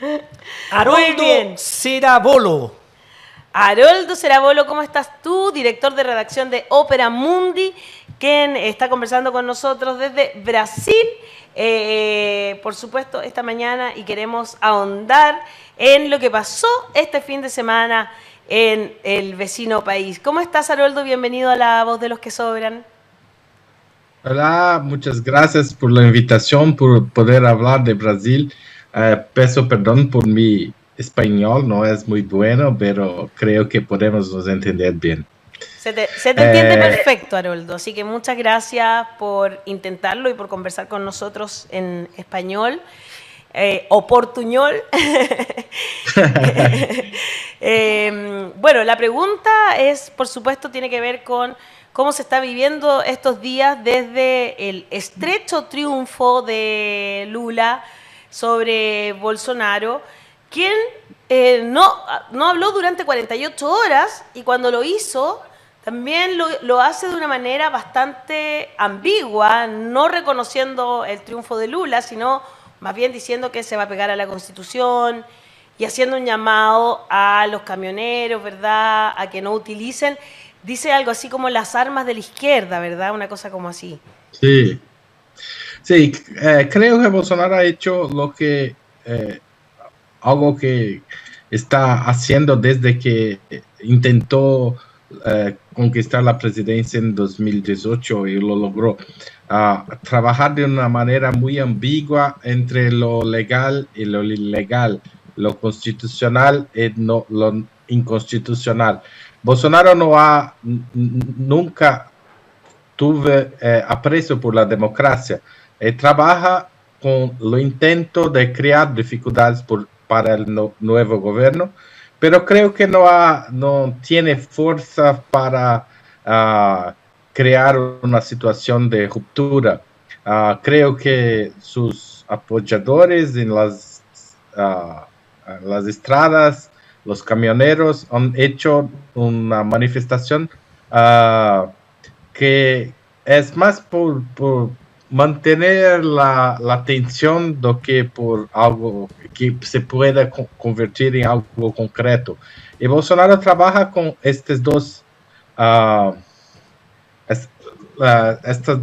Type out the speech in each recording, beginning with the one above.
Muy Haroldo bien. Cerabolo. Haroldo Cerabolo, ¿cómo estás tú? Director de redacción de Ópera Mundi, quien está conversando con nosotros desde Brasil, por supuesto, esta mañana, y queremos ahondar en lo que pasó este fin de semana en el vecino país. ¿Cómo estás, Haroldo? Bienvenido a La Voz de los que Sobran. Hola, muchas gracias por la invitación, por poder hablar de Brasil. Peço perdón por mi español, no es muy bueno, pero creo que podemos nos entender bien. Se te entiende Eh, perfecto, Haroldo, así que muchas gracias por intentarlo y por conversar con nosotros en español. O portuñol. Bueno, la pregunta es, por supuesto, tiene que ver con cómo se está viviendo estos días desde el estrecho triunfo de Lula sobre Bolsonaro, quien no habló durante 48 horas y cuando lo hizo también lo hace de una manera bastante ambigua, no reconociendo el triunfo de Lula, sino más bien diciendo que se va a pegar a la Constitución y haciendo un llamado a los camioneros, ¿verdad?, a que no utilicen, dice algo así como las armas de la izquierda, ¿verdad?, una cosa como así. sí, sí, creo que Bolsonaro ha hecho algo que está haciendo desde que intentó conquistar la presidencia en 2018 y lo logró. Trabajar de una manera muy ambigua entre lo legal y lo ilegal, lo constitucional y lo inconstitucional. Bolsonaro nunca tuve aprecio por la democracia. Trabaja con lo intento de crear dificultades para el nuevo gobierno, pero creo que no tiene fuerza para crear una situación de ruptura. Creo que sus apoyadores en las estradas, los camioneros, han hecho una manifestación que es más por mantener la tensión do que por algo que se pueda convertir en algo concreto. Y Bolsonaro trabaja con uh, estos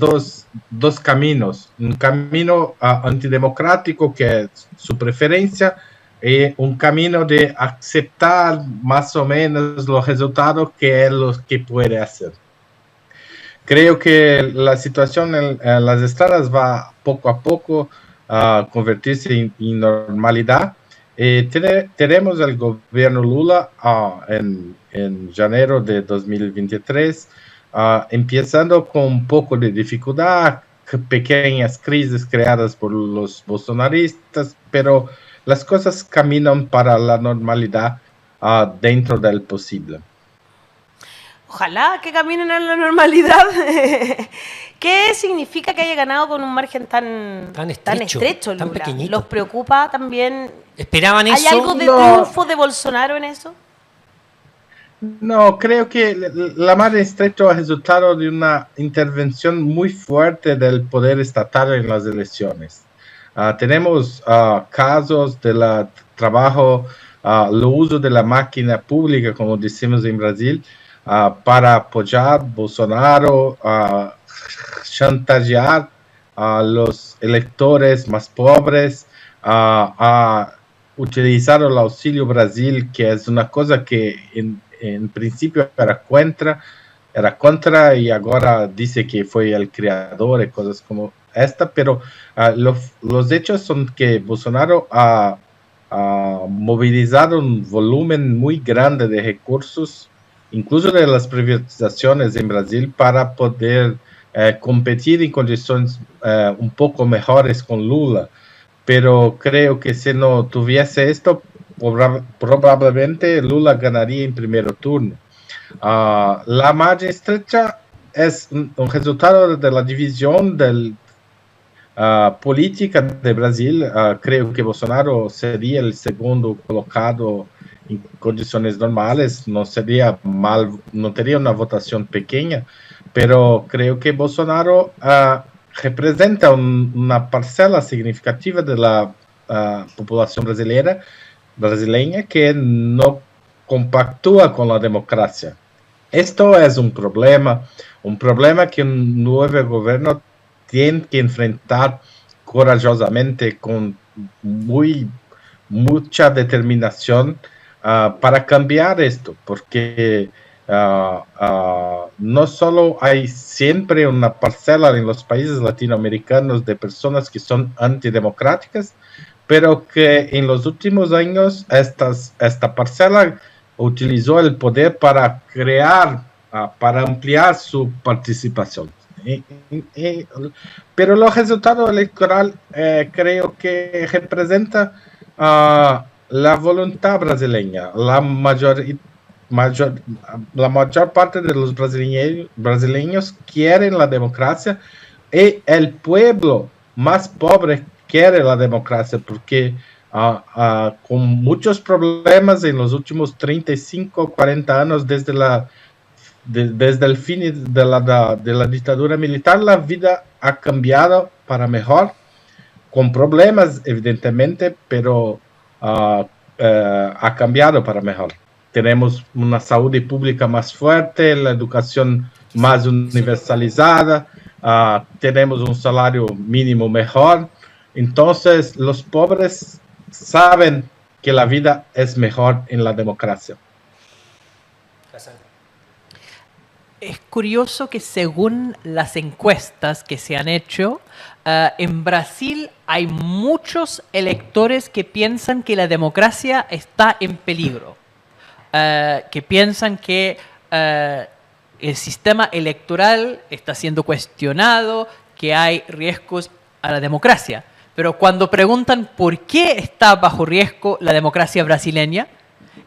dos caminos. Un camino antidemocrático, que es su preferencia, y un camino de aceptar más o menos los resultados que es lo que puede hacer. Creo que la situación en las estradas va poco a poco a convertirse en normalidad. Tenemos el gobierno Lula en enero de 2023, empezando con un poco de dificultad, pequeñas crisis creadas por los bolsonaristas, pero las cosas caminan para la normalidad dentro del posible. Ojalá que caminen a la normalidad. ¿Qué significa que haya ganado con un margen tan estrecho, Lula? tan pequeñito? ¿Los preocupa también? ¿Esperaban eso? ¿Hay algo de triunfo de Bolsonaro en eso? No, creo que la margen estrecha es resultado de una intervención muy fuerte del poder estatal en las elecciones. Tenemos casos del trabajo, el uso de la máquina pública, como decimos en Brasil, para apoyar Bolsonaro, chantajear a los electores más pobres, a utilizar el Auxilio Brasil, que es una cosa que en principio era contra y ahora dice que fue el creador y cosas como esta, pero los hechos son que Bolsonaro ha movilizado un volumen muy grande de recursos, incluso de las privatizaciones en Brasil, para poder competir en condiciones un poco mejores con Lula. Pero creo que si no tuviese esto, probablemente Lula ganaría en primer turno. La margen estrecha es un resultado de la división política de Brasil. Creo que Bolsonaro sería el segundo colocado en condiciones normales, no sería mal, no tendría una votación pequeña, pero creo que Bolsonaro representa una parcela significativa de la población brasileña que no compactúa con la democracia. Esto es un problema que un nuevo gobierno tiene que enfrentar corajosamente con mucha determinación para cambiar esto, porque no solo hay siempre una parcela en los países latinoamericanos de personas que son antidemocráticas, pero que en los últimos años esta parcela utilizó el poder para crear, para ampliar su participación. Pero los resultados electorales creo que representa la voluntad brasileña. La mayor parte de los brasileños quieren la democracia y el pueblo más pobre quiere la democracia porque con muchos problemas en los últimos 35, 40 años desde el fin de la dictadura militar, la vida ha cambiado para mejor, con problemas evidentemente, pero ha cambiado para mejor. Tenemos una salud pública más fuerte, la educación más universalizada, tenemos un salario mínimo mejor. Entonces, los pobres saben que la vida es mejor en la democracia. Es curioso que según las encuestas que se han hecho, en Brasil hay muchos electores que piensan que la democracia está en peligro, que piensan que el sistema electoral está siendo cuestionado, que hay riesgos a la democracia. Pero cuando preguntan por qué está bajo riesgo la democracia brasileña,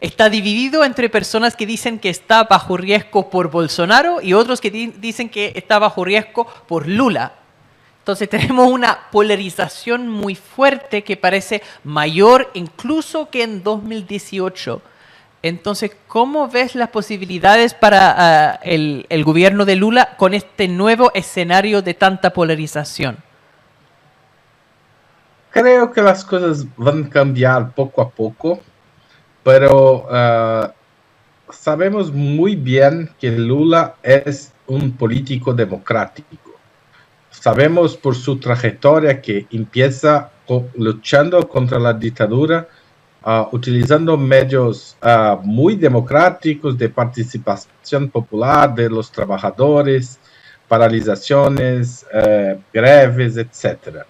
está dividido entre personas que dicen que está bajo riesgo por Bolsonaro y otros que dicen que está bajo riesgo por Lula. Entonces tenemos una polarización muy fuerte que parece mayor incluso que en 2018. Entonces, ¿cómo ves las posibilidades para el gobierno de Lula con este nuevo escenario de tanta polarización? Creo que las cosas van a cambiar poco a poco, pero sabemos muy bien que Lula es un político democrático. Sabemos por su trayectoria que empieza luchando contra la dictadura, utilizando medios muy democráticos de participación popular de los trabajadores, paralizaciones, greves, etc.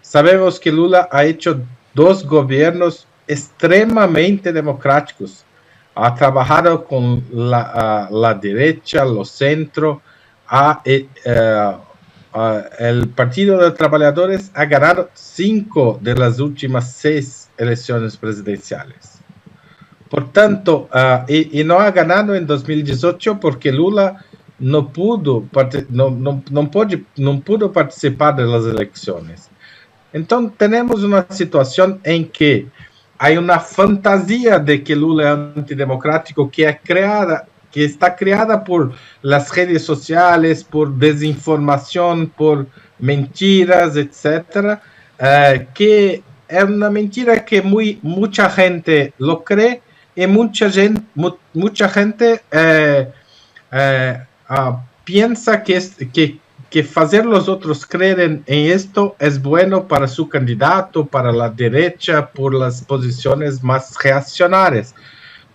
Sabemos que Lula ha hecho 2 gobiernos extremadamente democráticos. Ha trabajado con la derecha, los centros. El Partido de Trabajadores ha ganado 5 de las últimas 6 elecciones presidenciales. Por tanto, y no ha ganado en 2018 porque Lula no pudo participar de las elecciones. Entonces tenemos una situación en que hay una fantasía de que Lula es antidemocrático que está creada por las redes sociales, por desinformación, por mentiras, etc. Que es una mentira que mucha gente lo cree y mucha gente piensa que hacer los otros creer en esto es bueno para su candidato, para la derecha, por las posiciones más reaccionarias.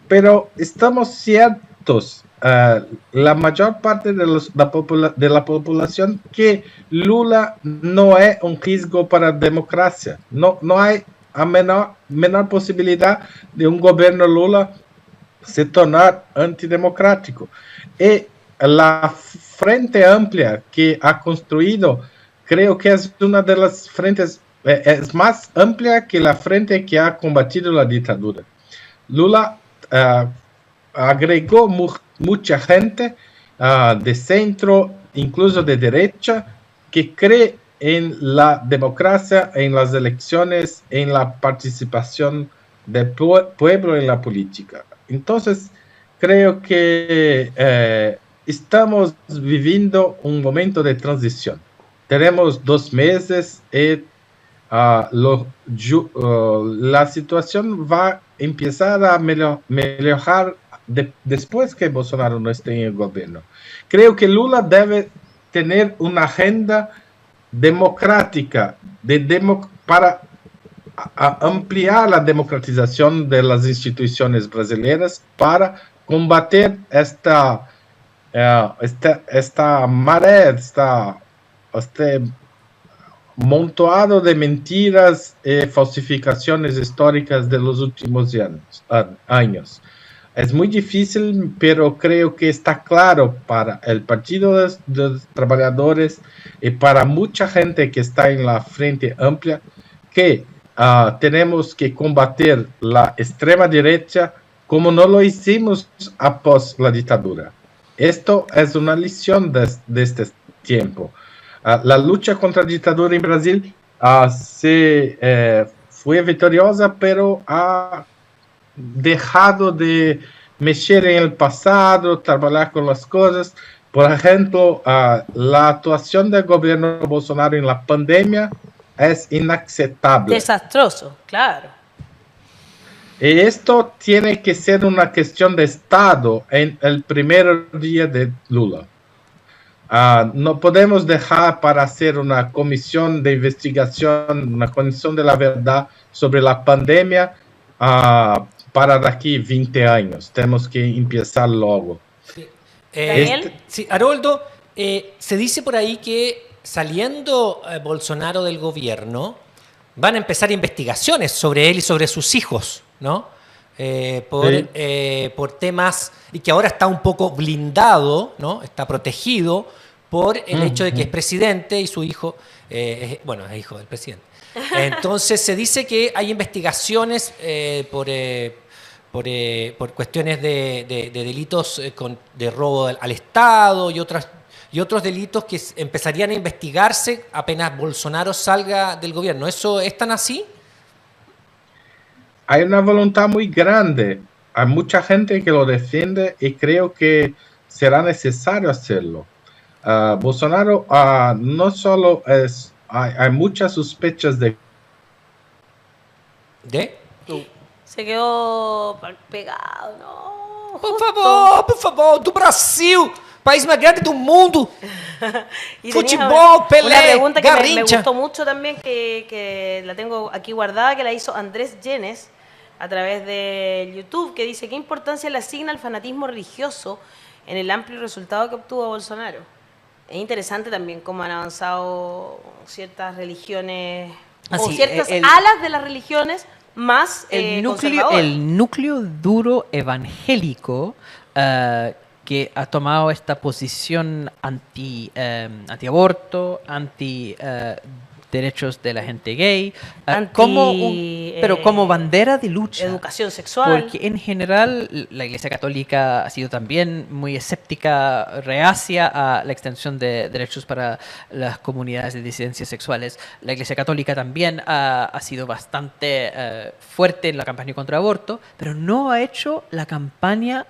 Pero estamos ciertos, la mayor parte de la población, que Lula no es un riesgo para la democracia. No hay a menor posibilidad de un gobierno Lula se tornar antidemocrático. Y la Frente Amplia que ha construido, creo que es una de las frentes, es más amplia que la frente que ha combatido la dictadura. Lula agregó mucha gente de centro, incluso de derecha, que cree en la democracia, en las elecciones, en la participación del pueblo en la política. Entonces, creo que estamos viviendo un momento de transición. Tenemos 2 meses y la situación va a empezar a mejorar después que Bolsonaro no esté en el gobierno. Creo que Lula debe tener una agenda democrática para ampliar la democratización de las instituciones brasileñas para combater esta marea, este montoado de mentiras y falsificaciones históricas de los últimos años. Es muy difícil, pero creo que está claro para el Partido de los Trabajadores y para mucha gente que está en la Frente Amplia que tenemos que combater la extrema derecha como no lo hicimos após la dictadura. Esto es una lección de este tiempo. La lucha contra la dictadura en Brasil fue victoriosa, pero ha dejado de mexer en el pasado, trabajar con las cosas. Por ejemplo, la actuación del gobierno Bolsonaro en la pandemia es inaceptable. Desastroso, claro. Y esto tiene que ser una cuestión de Estado en el primer día de Lula. No podemos dejar para hacer una comisión de investigación, una comisión de la verdad sobre la pandemia para de aquí 20 años. Tenemos que empezar luego. Sí. Sí, Haroldo, se dice por ahí que saliendo Bolsonaro del gobierno, van a empezar investigaciones sobre él y sobre sus hijos, ¿no? Por temas, y que ahora está un poco blindado, ¿no? Está protegido por el hecho de que es presidente y su hijo, es hijo del presidente. Entonces se dice que hay investigaciones por cuestiones de delitos de robo al Estado y otros delitos que empezarían a investigarse apenas Bolsonaro salga del gobierno. ¿Eso es tan así? Hay una voluntad muy grande. Hay mucha gente que lo defiende y creo que será necesario hacerlo. Bolsonaro no solo es... Hay muchas sospechas de... Se quedó pegado, ¿no? Por favor, do Brasil, país más grande del mundo. Y Fútbol, Pelé, una pregunta que me Garrincha. gustó mucho también, que la tengo aquí guardada, que la hizo Andrés Llenes a través de YouTube, que dice: ¿qué importancia le asigna al fanatismo religioso en el amplio resultado que obtuvo Bolsonaro? Es interesante también cómo han avanzado ciertas religiones, o ciertas alas de las religiones más conservadoras. El núcleo duro evangélico que ha tomado esta posición anti-aborto, derechos de la gente gay, pero como bandera de lucha. Educación sexual. Porque en general la Iglesia Católica ha sido también muy escéptica, reacia a la extensión de derechos para las comunidades de disidencias sexuales. La Iglesia Católica también ha sido bastante fuerte en la campaña contra el aborto, pero no ha hecho la campaña,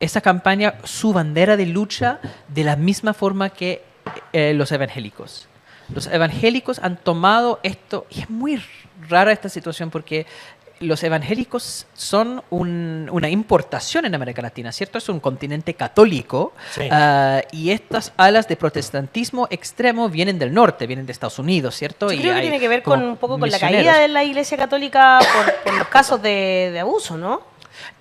esa campaña, su bandera de lucha de la misma forma que los evangélicos. Los evangélicos han tomado esto, y es muy rara esta situación porque los evangélicos son una importación en América Latina, ¿cierto? Es un continente católico, sí. Y estas alas de protestantismo extremo vienen del norte, vienen de Estados Unidos, ¿cierto? Yo creo que tiene que ver un poco con la caída de la Iglesia Católica por los casos de abuso, ¿no?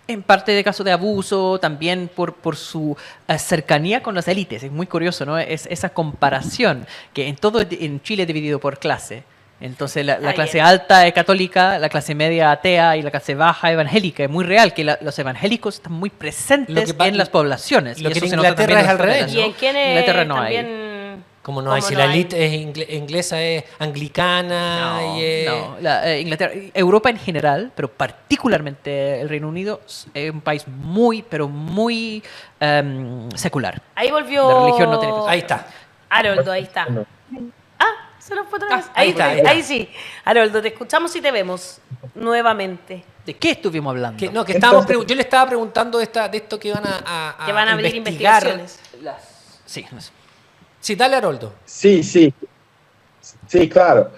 En parte de casos de abuso, también por su cercanía con las élites. Es muy curioso, ¿no? Es esa comparación que en Chile es dividido por clase. Entonces la clase alta es católica, la clase media atea y la clase baja evangélica. Es muy real que los evangélicos están muy presentes en las poblaciones. Lo que en Inglaterra es al revés, ¿no? Y en quienes Inglaterra no también... hay. Como no hay, si la élite inglesa es anglicana. Europa en general, pero particularmente el Reino Unido, es un país muy, pero muy secular. Ahí volvió. La religión no tiene peso. Ahí está. Haroldo, ahí está. Se nos fue otra vez. Ahí sí. Haroldo, te escuchamos y te vemos nuevamente. ¿De qué estuvimos hablando? Yo le estaba preguntando de esto que van a que van a abrir investigaciones. Sí. Sí, dale, Haroldo. Sí, claro.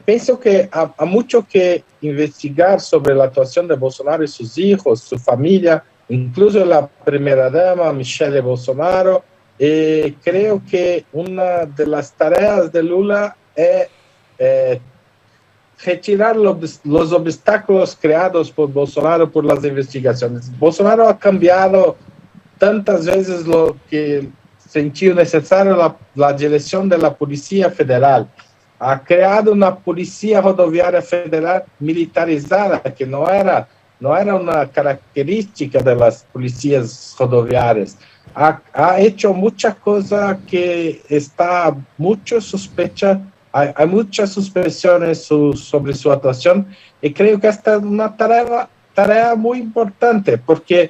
pienso que hay mucho que investigar sobre la actuación de Bolsonaro y sus hijos, su familia, incluso la primera dama, Michelle Bolsonaro. Creo que una de las tareas de Lula es retirar los obstáculos creados por Bolsonaro por las investigaciones. Bolsonaro ha cambiado tantas veces lo que sentiu necesario la dirección de la Policía Federal. Ha creado una Policía Rodoviaria Federal militarizada, que no era una característica de las policías rodoviarias. Ha hecho muchas cosas que está mucho sospecha, hay muchas suspiciones sobre su actuación, y creo que esta es una tarea muy importante, porque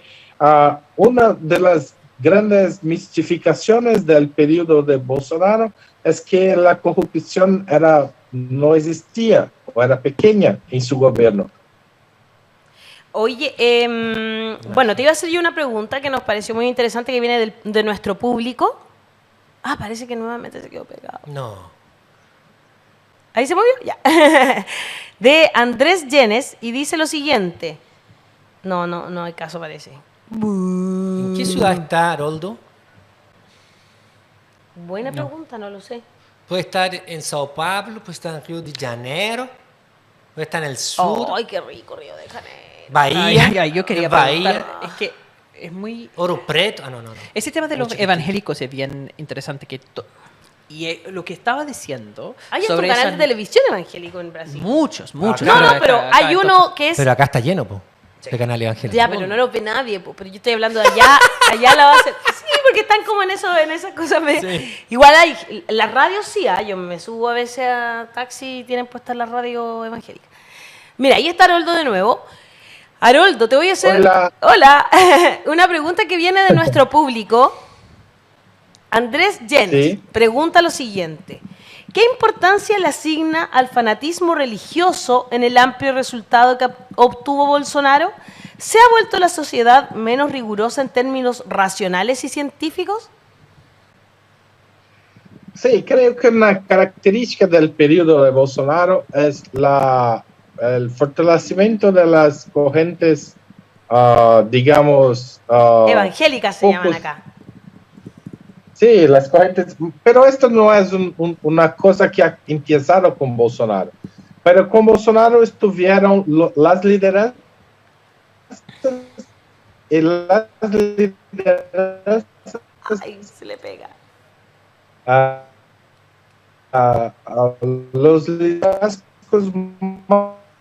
una de las grandes mistificaciones del periodo de Bolsonaro es que la corrupción no existía o era pequeña en su gobierno. Oye, bueno, te iba a hacer yo una pregunta que nos pareció muy interesante, que viene de nuestro público. Parece que nuevamente se quedó pegado. No. ¿Ahí se movió? Ya. De Andrés Llenes, y dice lo siguiente. No hay caso, parece. ¿En qué ciudad está Haroldo? Buena pregunta, no lo sé. Puede estar en Sao Paulo, puede estar en Río de Janeiro, puede estar en el sur. ¡Ay, qué rico Río de Janeiro! Bahía. Yo quería Bahía. preguntar, es que es muy... Oro Preto. No. Ese tema de los evangélicos es bien interesante. Lo que estaba diciendo Hay sobre un canal de televisión evangélico en Brasil. Muchos. No, Claro, pero hay uno que es... Pero acá está lleno, po, de canal evangélico. Ya, pero no lo ve nadie, po, pero yo estoy hablando de allá. Allá la base... Sí, porque están como en esas cosas. Sí. Igual hay... Las radios sí, yo me subo a veces a taxi y tienen puesta la radio evangélica. Mira, ahí está Haroldo de nuevo. Haroldo, te voy a hacer... Hola. Una pregunta que viene de nuestro público. Andrés Jens pregunta lo siguiente. ¿Qué importancia le asigna al fanatismo religioso en el amplio resultado que obtuvo Bolsonaro? ¿Se ha vuelto la sociedad menos rigurosa en términos racionales y científicos? Sí, creo que una característica del periodo de Bolsonaro es el fortalecimiento de las corrientes, digamos... evangélicas se llaman acá. Sí, las corrientes, pero esto no es una cosa que ha empezado con Bolsonaro. Pero con Bolsonaro estuvieron las lideranzas y las lideranzas... Ay, se le pega. A los liderazgos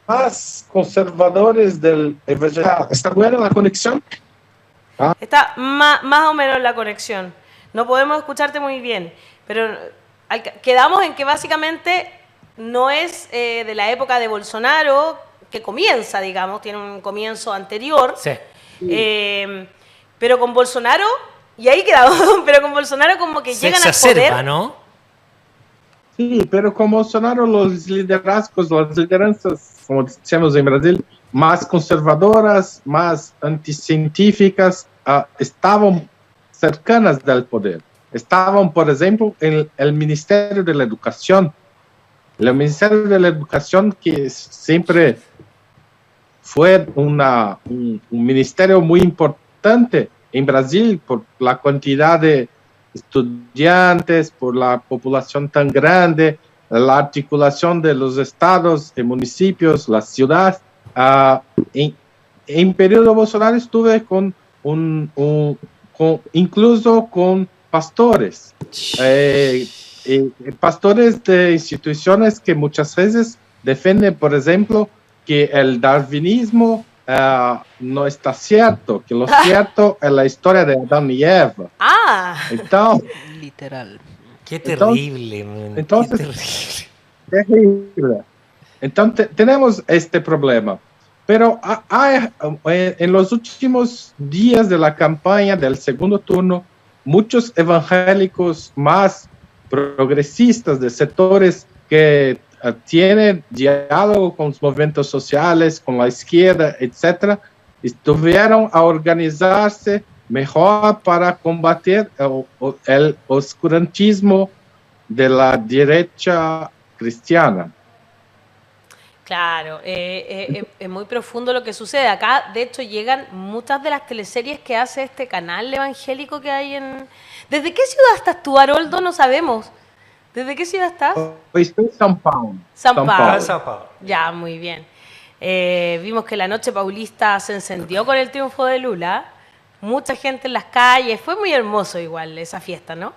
más conservadores del evangelio. ¿Está buena la conexión? Está más o menos la conexión. No podemos escucharte muy bien, pero quedamos en que básicamente no es de la época de Bolsonaro, que comienza, digamos, tiene un comienzo anterior. Sí. Pero con Bolsonaro, y ahí quedamos, pero con Bolsonaro como que llegan al poder. ¿No? Sí, pero con Bolsonaro los liderazgos, las lideranzas, como decíamos en Brasil, más conservadoras, más anticientíficas, estaban cercanas del poder. Estaban, por ejemplo, en el Ministerio de la Educación. El Ministerio de la Educación, que siempre fue un ministerio muy importante en Brasil por la cantidad de estudiantes, por la población tan grande, la articulación de los estados, de municipios, las ciudades. En periodo Bolsonaro estuve incluso con pastores, pastores de instituciones que muchas veces defienden, por ejemplo, que el darwinismo no está cierto, que lo cierto es la historia de Adán y Eva. Entonces, literal. Qué terrible, man. Entonces, terrible. Entonces, tenemos este problema. Pero en los últimos días de la campaña del segundo turno, muchos evangélicos más progresistas de sectores que tienen diálogo con los movimientos sociales, con la izquierda, etc., estuvieron a organizarse mejor para combatir el oscurantismo de la derecha cristiana. Claro, es muy profundo lo que sucede. Acá, de hecho, llegan muchas de las teleseries que hace este canal evangélico que hay en... ¿Desde qué ciudad estás tú, Haroldo? No sabemos. ¿Desde qué ciudad estás? Estoy en São Paulo. São Paulo. Ah, Sao Paulo. Ya, muy bien. Vimos que la noche paulista se encendió con el triunfo de Lula. Mucha gente en las calles. Fue muy hermoso igual esa fiesta, ¿no?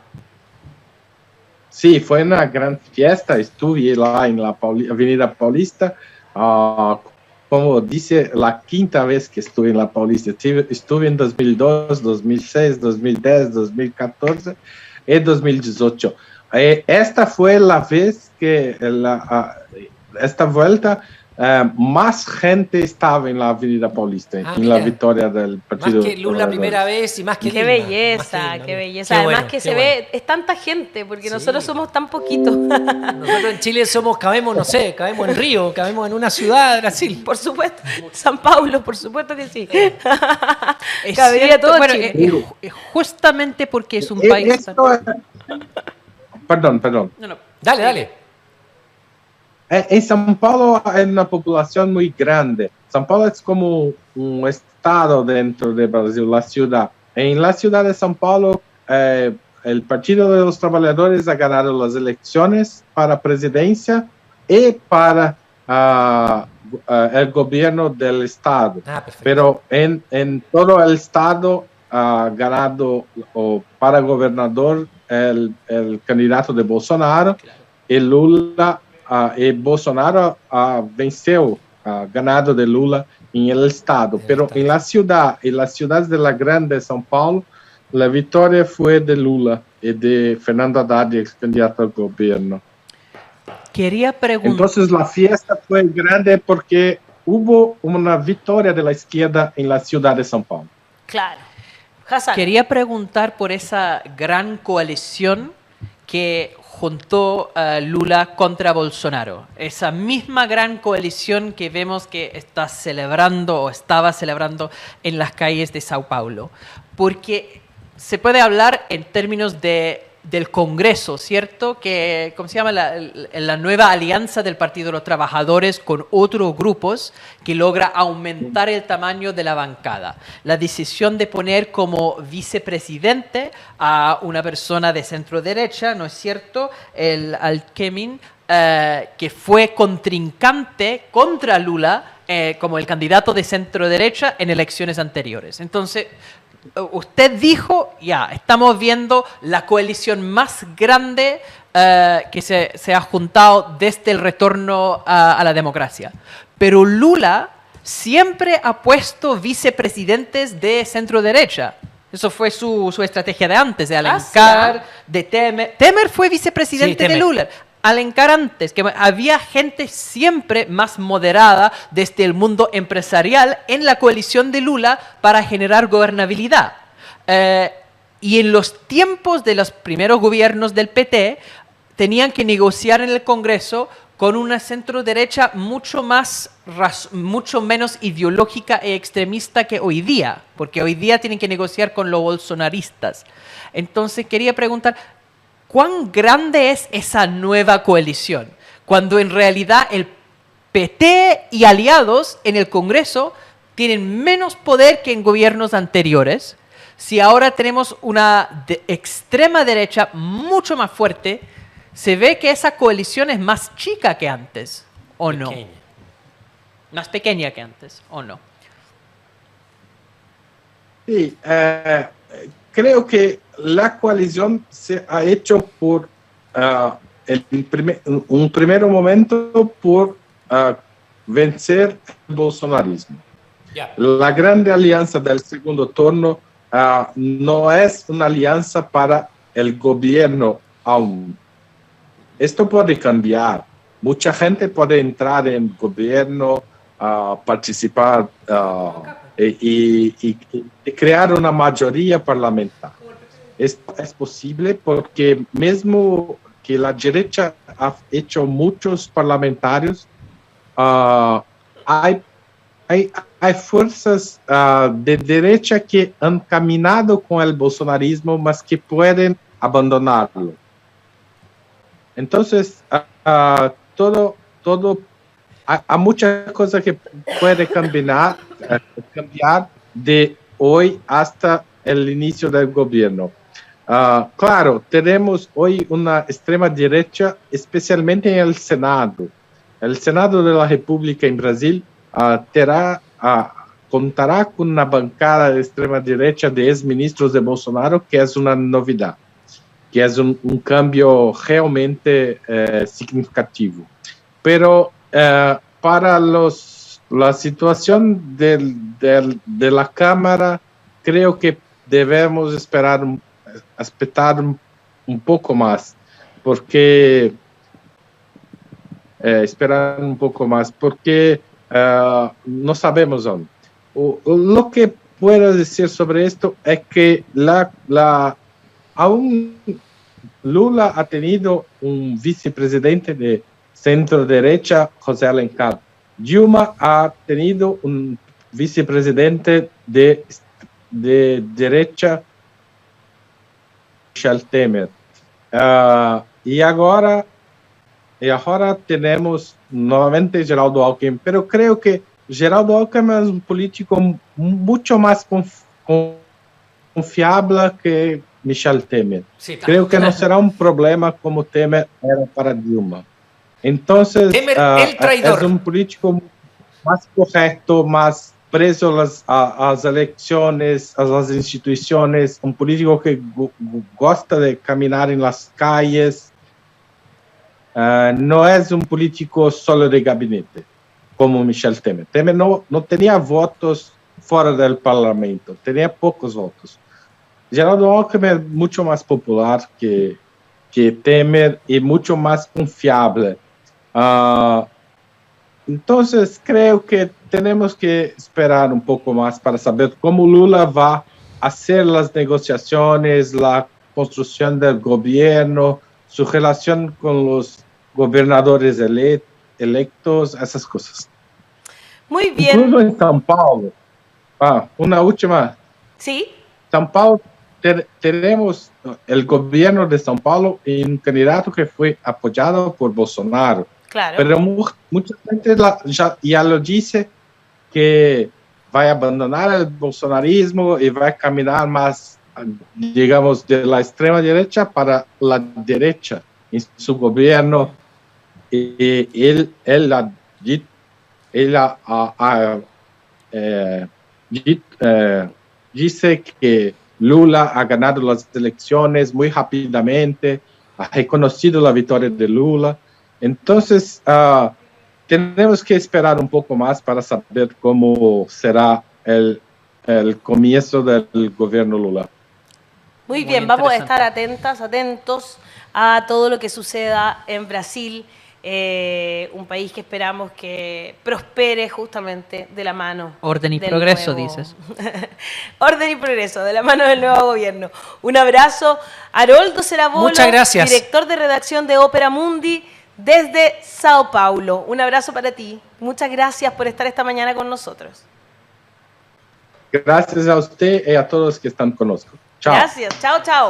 Sí, fue una gran fiesta. Estuve lá en la Avenida Paulista. Como dice, la quinta vez que estuve en la Paulista. Estuve en 2002, 2006, 2010, 2014 y 2018. Esta fue la vez que esta vuelta más gente estaba en la Avenida Paulista, en la victoria del Partido. Más que Lula primera vez y más que Qué Dilma. belleza, qué belleza. Además que se ve, es tanta gente, porque nosotros somos tan poquitos. Nosotros en Chile cabemos, no sé, cabemos en Río, cabemos en una ciudad de Brasil. Por supuesto. San Paulo, por supuesto que sí. Es Cabría cierto, todo bueno, Chile. justamente porque es un país... Perdón. No. Dale. En São Paulo hay una población muy grande. São Paulo es como un estado dentro de Brasil, la ciudad. En la ciudad de São Paulo, el Partido de los Trabajadores ha ganado las elecciones para presidencia y para el gobierno del estado. Perfecto. Pero en todo el estado ha ganado para gobernador el candidato de Bolsonaro, y Lula y Bolsonaro venceu, ganado de Lula en el estado. Pero en la ciudad, en las ciudades de la grande São Paulo, la victoria fue de Lula y de Fernando Haddad, ex candidato al gobierno. Quería preguntar... Entonces la fiesta fue grande porque hubo una victoria de la izquierda en la ciudad de São Paulo. Claro. Hassan. Quería preguntar por esa gran coalición que juntó a Lula contra Bolsonaro. Esa misma gran coalición que vemos que está celebrando o estaba celebrando en las calles de Sao Paulo. Porque se puede hablar en términos del Congreso, ¿cierto? Que, ¿cómo se llama? La nueva alianza del Partido de los Trabajadores con otros grupos que logra aumentar el tamaño de la bancada. La decisión de poner como vicepresidente a una persona de centro derecha, ¿no es cierto? El Alckmin, que fue contrincante contra Lula como el candidato de centro derecha en elecciones anteriores. Entonces, usted dijo, estamos viendo la coalición más grande que se ha juntado desde el retorno a la democracia. Pero Lula siempre ha puesto vicepresidentes de centro derecha. Eso fue su estrategia de antes, de Alencar, de Temer. Temer fue vicepresidente de Lula. Alencar antes, que había gente siempre más moderada desde el mundo empresarial en la coalición de Lula para generar gobernabilidad. Y en los tiempos de los primeros gobiernos del PT, tenían que negociar en el Congreso con una centro derecha mucho menos ideológica e extremista que hoy día, porque hoy día tienen que negociar con los bolsonaristas. Entonces quería preguntar, ¿cuán grande es esa nueva coalición? Cuando en realidad el PT y aliados en el Congreso tienen menos poder que en gobiernos anteriores. Si ahora tenemos una extrema derecha mucho más fuerte, se ve que esa coalición es más chica que antes, ¿o no? Más pequeña que antes, ¿o no? Sí, creo que la coalición se ha hecho por un primer momento por vencer el bolsonarismo. La grande alianza del segundo turno no es una alianza para el gobierno aún. Esto puede cambiar. Mucha gente puede entrar en el gobierno, participar y crear una mayoría parlamentaria. Esto es posible porque mismo que la derecha ha hecho muchos parlamentarios, hay fuerzas de derecha que han caminado con el bolsonarismo, mas que pueden abandonarlo. Entonces, todo hay muchas cosas que pueden cambiar de hoy hasta el inicio del gobierno. Claro, tenemos hoy una extrema derecha, especialmente en el Senado. El Senado de la República en Brasil contará con una bancada de extrema derecha de exministros de Bolsonaro, que es una novedad, que es un cambio realmente significativo. Pero para la situación de la Cámara, creo que debemos esperar un poco más, porque no sabemos aún. Lo que puedo decir sobre esto es que aún Lula ha tenido un vicepresidente de centro derecha, José Alencar. Dilma ha tenido un vicepresidente de derecha, Michel Temer. Y ahora tenemos nuevamente Geraldo Alckmin, pero creo que Geraldo Alckmin es un político mucho más confiable que Michel Temer. Sí, creo que no será un problema como Temer era para Dilma. Entonces, Temer, el traidor. es un político más correcto, más preso a las elecciones, a las instituciones, un político que gosta de caminar en las calles. No es un político solo de gabinete, como Michel Temer. Temer no tenía votos fuera del Parlamento, tenía pocos votos. Geraldo Alckmin es mucho más popular que Temer y mucho más confiable. Entonces creo que tenemos que esperar un poco más para saber cómo Lula va a hacer las negociaciones, la construcción del gobierno, su relación con los gobernadores electos, esas cosas. Muy bien. Incluso en São Paulo, una última. Sí. São Paulo, tenemos el gobierno de São Paulo y un candidato que fue apoyado por Bolsonaro. Claro. Pero mucha gente ya lo dice que va a abandonar el bolsonarismo y va a caminar más, digamos, de la extrema derecha para la derecha en su gobierno. Y él dice que Lula ha ganado las elecciones muy rápidamente, ha reconocido la victoria de Lula. Entonces, tenemos que esperar un poco más para saber cómo será el comienzo del gobierno Lula. Muy bien, vamos a estar atentos a todo lo que suceda en Brasil, un país que esperamos que prospere justamente de la mano. Orden y progreso, dices. Orden y progreso, de la mano del nuevo gobierno. Un abrazo. Haroldo Serabolo, muchas gracias. Director de redacción de Ópera Mundi, desde Sao Paulo. Un abrazo para ti. Muchas gracias por estar esta mañana con nosotros. Gracias a usted y a todos que están con nosotros. Chao. Gracias. Chao, chao.